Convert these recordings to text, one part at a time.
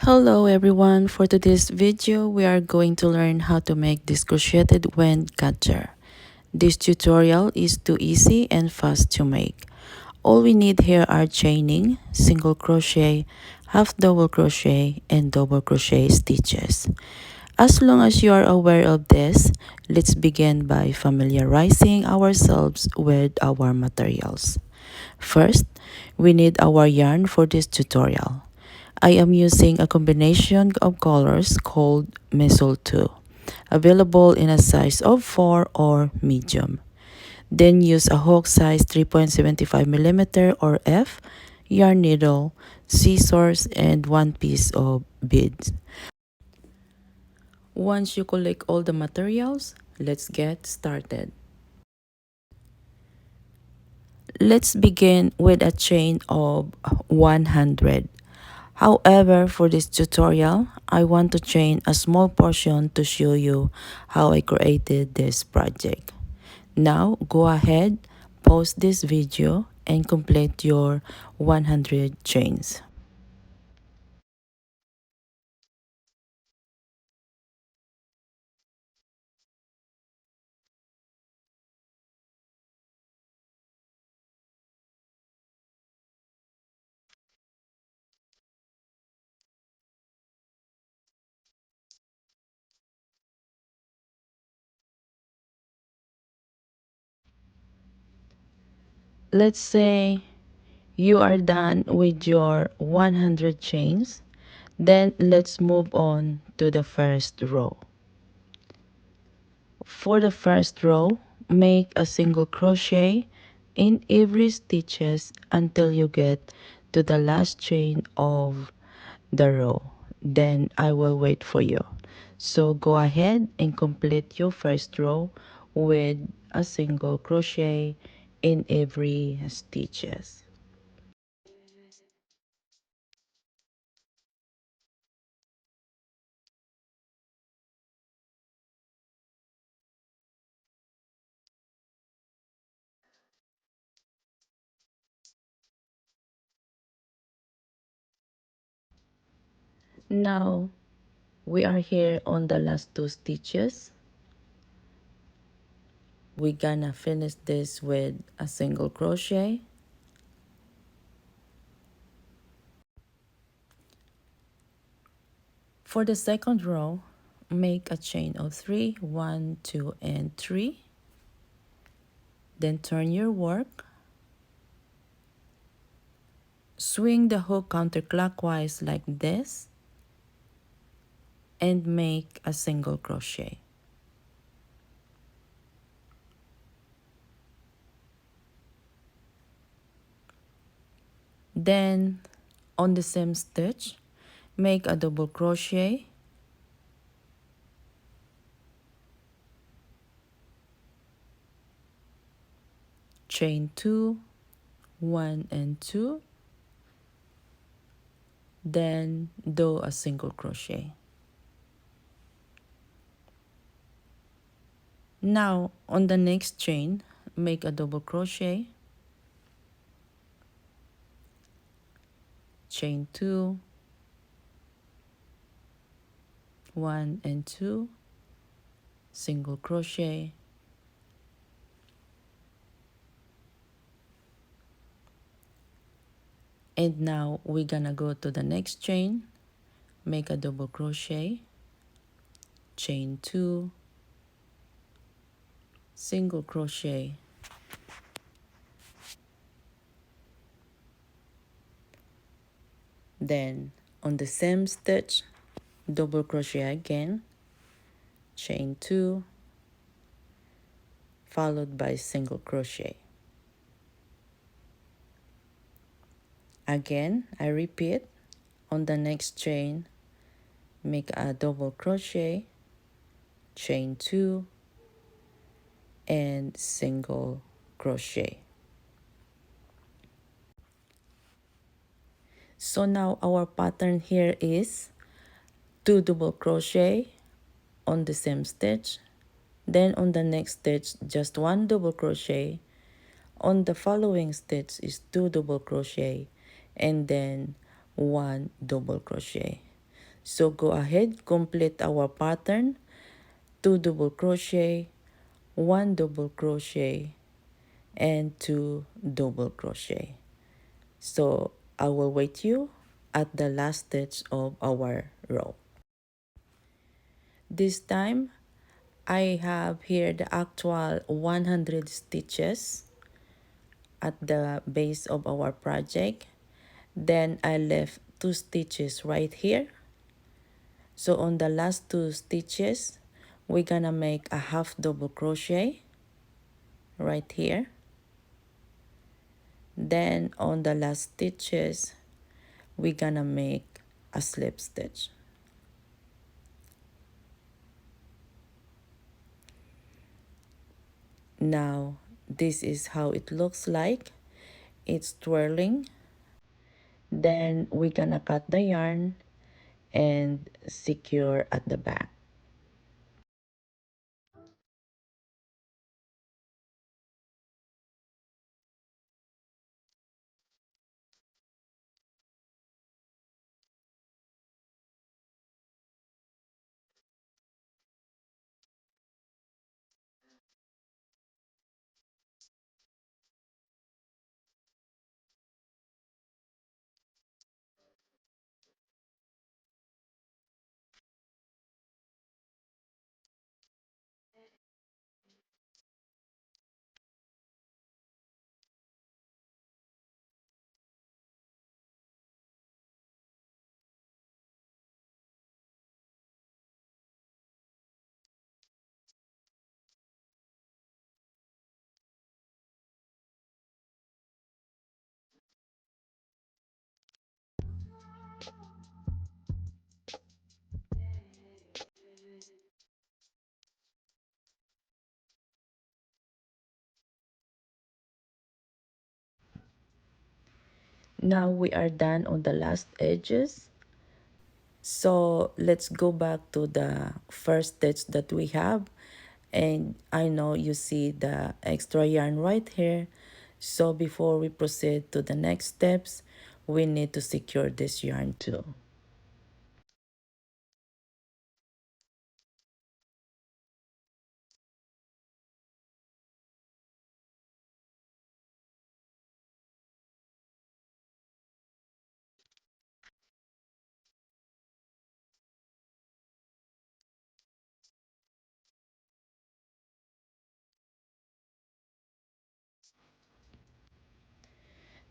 Hello everyone, for today's video we are going to learn how to make this crocheted wind catcher. This tutorial is too easy and fast to make. All we need here are chaining, single crochet, half double crochet, and double crochet stitches. As long as you are aware of this, let's begin by familiarizing ourselves with our materials. First, we need our yarn for this tutorial. I am using a combination of colors called Mesol 2, available in a size of 4 or medium. Then use a hook size 3.75mm or F, yarn needle, scissors, and one piece of beads. Once you collect all the materials, let's get started. Let's begin with a chain of 100. However, for this tutorial, I want to chain a small portion to show you how I created this project. Now, go ahead, pause this video, and complete your 100 chains. Let's say you are done with your 100 chains. Then let's move on to the first row. For the first row, make a single crochet in every stitches until you get to the last chain of the row. Then I will wait for you. So go ahead and complete your first row with a single crochet in every stitches. Now we are here on the last two stitches. We're gonna finish this with a single crochet. For the second row, make a chain of 3, 1, 2, and 3. Then turn your work. Swing the hook counterclockwise like this and make a single crochet. Then on the same stitch, make a double crochet, chain 2, 1 and 2, then do a single crochet. Now on the next chain, make a double crochet, chain 2, 1 and 2, single crochet, and now we're gonna go to the next chain, make a double crochet, chain 2, single crochet, then on the same stitch, double crochet again, chain 2, followed by single crochet. Again, I repeat, on the next chain, make a double crochet, chain 2, and single crochet. So now our pattern here is 2 double crochet on the same stitch, then on the next stitch just 1 double crochet, on the following stitch is 2 double crochet, and then 1 double crochet. So go ahead, complete our pattern: 2 double crochet, 1 double crochet, and 2 double crochet. So I will wait you at the last stitch of our row. This time I have here the actual 100 stitches at the base of our project. Then I left 2 stitches right here. So on the last 2 stitches, we're gonna make a half double crochet right here. Then on the last stitches, we're gonna make a slip stitch. Now this is how it looks like. It's twirling. Then we're gonna cut the yarn and secure at the back. Now we are done on the last edges. So let's go back to the first stitch that we have. And I know you see the extra yarn right here. So before we proceed to the next steps, we need to secure this yarn too.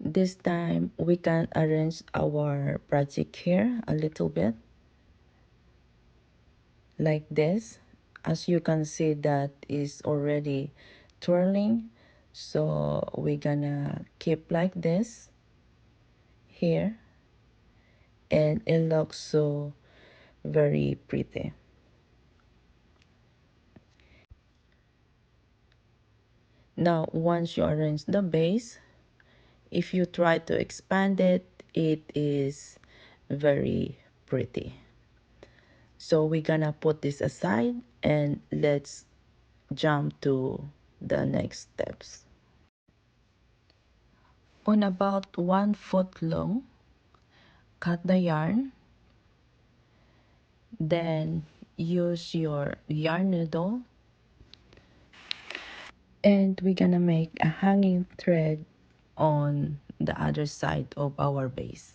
This time we can arrange our project here a little bit like this. As you can see, that is already twirling. So we're gonna keep like this here, and it looks so very pretty. Now once you arrange the base, if you try to expand it, it is very pretty. So we're gonna put this aside and let's jump to the next steps. On about 1 foot long, cut the yarn, then use your yarn needle, and we're gonna make a hanging thread on the other side of our base.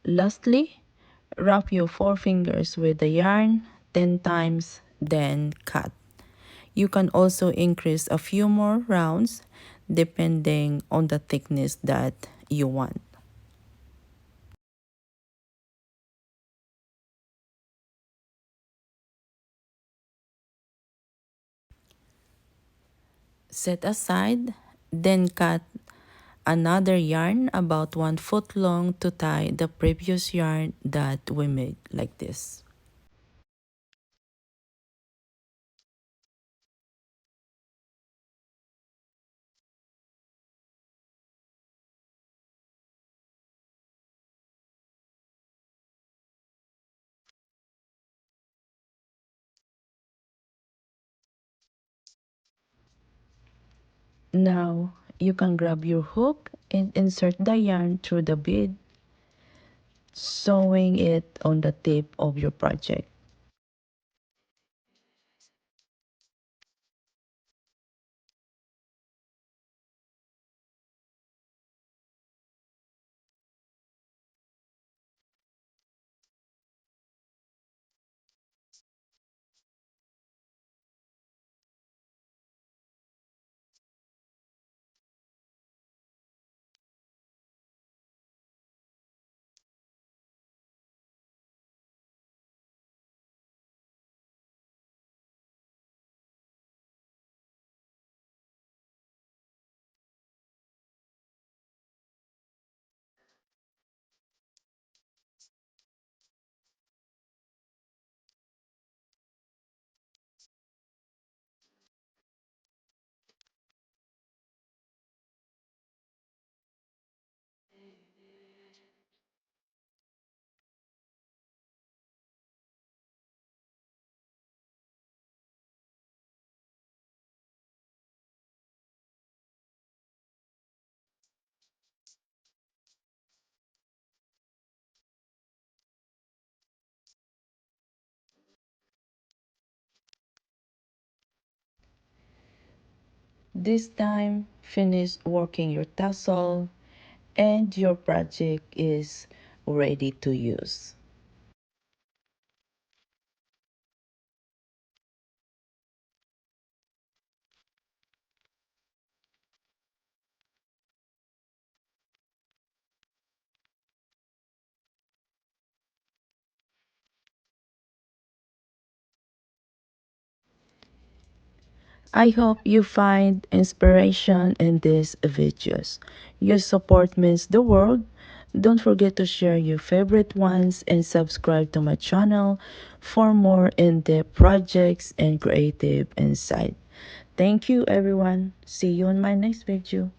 Lastly, wrap your forefingers with the yarn 10 times, then cut. You can also increase a few more rounds depending on the thickness that you want. Set aside, then cut another yarn about 1 foot long to tie the previous yarn that we made like this. Now, you can grab your hook and insert the yarn through the bead, sewing it on the tip of your project. This time, finish working your tassel and your project is ready to use. I hope you find inspiration in these videos. Your support means the world. Don't forget to share your favorite ones and subscribe to my channel for more in-depth projects and creative insight. Thank you everyone. See you in my next video.